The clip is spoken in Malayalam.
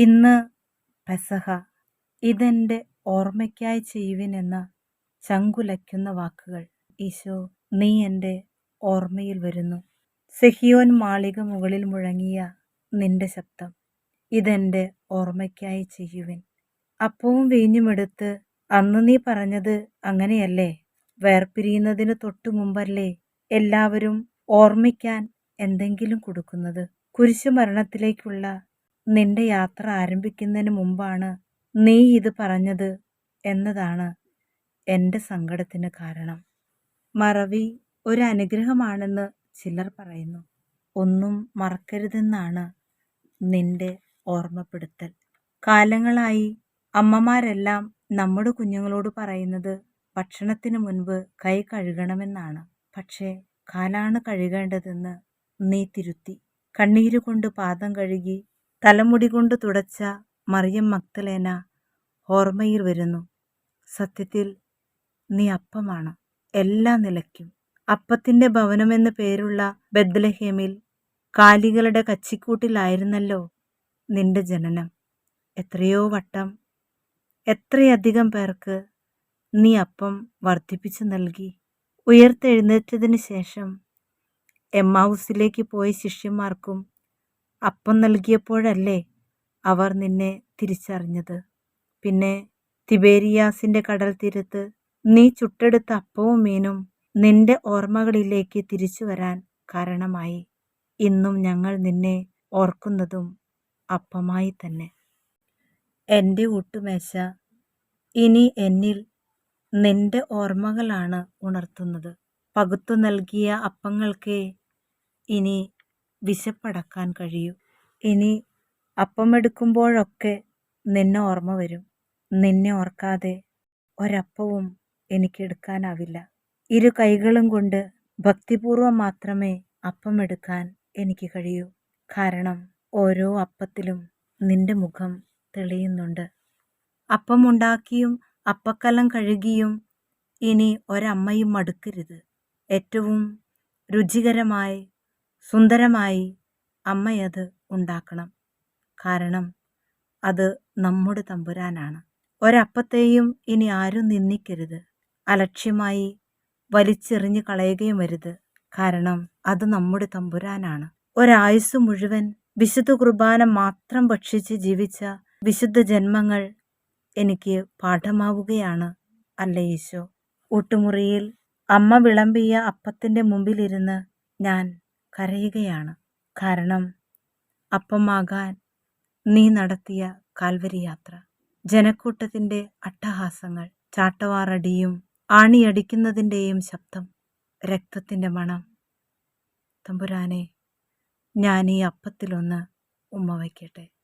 ഇന്ന് പെസഹ, ഇതെന്റെ ഓർമ്മയ്ക്കായി ചെയ്യുവിനെന്ന ചങ്കുലയ്ക്കുന്ന വാക്കുകൾ. ഈശോ, നീ എൻ്റെ ഓർമ്മയിൽ വരുന്നു. സെഹിയോൻ മാളിക മുകളിൽ മുഴങ്ങിയ നിന്റെ ശബ്ദം, ഇതെന്റെ ഓർമ്മയ്ക്കായി ചെയ്യുവിൻ. അപ്പവും വീഞ്ഞുമെടുത്ത് അന്ന് നീ പറഞ്ഞത് അങ്ങനെയല്ലേ? വേർപിരിയുന്നതിന് തൊട്ടു മുമ്പല്ലേ എല്ലാവരും ഓർമ്മിക്കാൻ എന്തെങ്കിലും കൊടുക്കുന്നത്? കുരിശുമരണത്തിലേക്കുള്ള നിന്റെ യാത്ര ആരംഭിക്കുന്നതിന് മുമ്പാണ് നീ ഇത് പറഞ്ഞത് എന്നതാണ് എൻ്റെ സങ്കടത്തിന് കാരണം. മറവി ഒരു അനുഗ്രഹമാണെന്ന് ചിലർ പറയുന്നു. ഒന്നും മറക്കരുതെന്നാണ് നിന്റെ ഓർമ്മപ്പെടുത്തൽ. കാലങ്ങളായി അമ്മമാരെല്ലാം നമ്മുടെ കുഞ്ഞുങ്ങളോട് പറയുന്നത് ഭക്ഷണത്തിന് മുൻപ് കൈ കഴുകണമെന്നാണ്. പക്ഷേ കാലാണ് കഴുകേണ്ടതെന്ന് നീ തിരുത്തി. കണ്ണീരുകൊണ്ട് പാദം കഴുകി തലമുടി കൊണ്ട് തുടച്ച മറിയം മഗ്ദലേന ഓർമ്മയിൽ വരുന്നു. സത്യത്തിൽ നീ അപ്പമാണ് എല്ലാ നിലയ്ക്കും. അപ്പത്തിൻ്റെ ഭവനമെന്ന് പേരുള്ള ബെത്ലഹേമിൽ കാലികളുടെ കച്ചിക്കൂട്ടിലായിരുന്നല്ലോ നിന്റെ ജനനം. എത്രയോ വട്ടം എത്രയധികം പേർക്ക് നീ അപ്പം വർദ്ധിപ്പിച്ചു നൽകി. ഉയർത്തെഴുന്നേറ്റതിന് ശേഷം എമ്മാവുസിലേക്ക് പോയ ശിഷ്യന്മാർക്കും അപ്പം നൽകിയപ്പോഴല്ലേ അവർ നിന്നെ തിരിച്ചറിഞ്ഞത്. പിന്നെ തിബേരിയാസിൻ്റെ കടൽ തീരത്ത് നീ ചുട്ടെടുത്ത അപ്പവും മീനും നിന്റെ ഓർമ്മകളിലേക്ക് തിരിച്ചു വരാൻ കാരണമായി. ഇന്നും ഞങ്ങൾ നിന്നെ ഓർക്കുന്നതും അപ്പമായി തന്നെ. എൻ്റെ ഊട്ടുമേശ ഇനി എന്നിൽ നിന്റെ ഓർമ്മകളാണ് ഉണർത്തുന്നത്. പകുത്തു നൽകിയ അപ്പങ്ങൾക്കേ ഇനി വിശപ്പടക്കാൻ കഴിയൂ. ഇനി അപ്പമെടുക്കുമ്പോഴൊക്കെ നിന്നെ ഓർമ്മ വരും. നിന്നെ ഓർക്കാതെ ഒരപ്പവും എനിക്കെടുക്കാനാവില്ല. ഇരു കൈകളും കൊണ്ട് ഭക്തിപൂർവം മാത്രമേ അപ്പമെടുക്കാൻ എനിക്ക് കഴിയൂ. കാരണം ഓരോ അപ്പത്തിലും നിന്റെ മുഖം തെളിയുന്നുണ്ട്. അപ്പമുണ്ടാക്കിയും അപ്പക്കലം കഴുകിയും ഇനി ഒരമ്മയും മടുക്കരുത്. ഏറ്റവും രുചികരമായി സുന്ദരമായി അമ്മയത് ഉണ്ടാക്കണം. കാരണം അത് നമ്മുടെ തമ്പുരാനാണ്. ഒരപ്പത്തെയും ഇനി ആരും നിന്ദിക്കരുത്. അലക്ഷ്യമായി വലിച്ചെറിഞ്ഞു കളയുകയും അരുത്. കാരണം അത് നമ്മുടെ തമ്പുരാനാണ്. ഒരായുസ് മുഴുവൻ വിശുദ്ധ കുർബാന മാത്രം ഭക്ഷിച്ച് ജീവിച്ച വിശുദ്ധ ജന്മങ്ങൾ എനിക്ക് പാഠമാവുകയാണ് അല്ലേ ഈശോ? ഊട്ടുമുറിയിൽ അമ്മ വിളമ്പിയ അപ്പത്തിൻ്റെ മുമ്പിലിരുന്ന് ഞാൻ കരയുകയാണ്. കാരണം അപ്പമാകാൻ നീ നടത്തിയ കാൽവരി യാത്ര, ജനക്കൂട്ടത്തിൻ്റെ അട്ടഹാസങ്ങൾ, ചാട്ടവാറടിയും ആണിയടിക്കുന്നതിൻ്റെയും ശബ്ദം, രക്തത്തിൻ്റെ മണം. തമ്പുരാനെ, ഞാൻ ഈ അപ്പത്തിലൊന്ന് ഉമ്മ വയ്ക്കട്ടെ.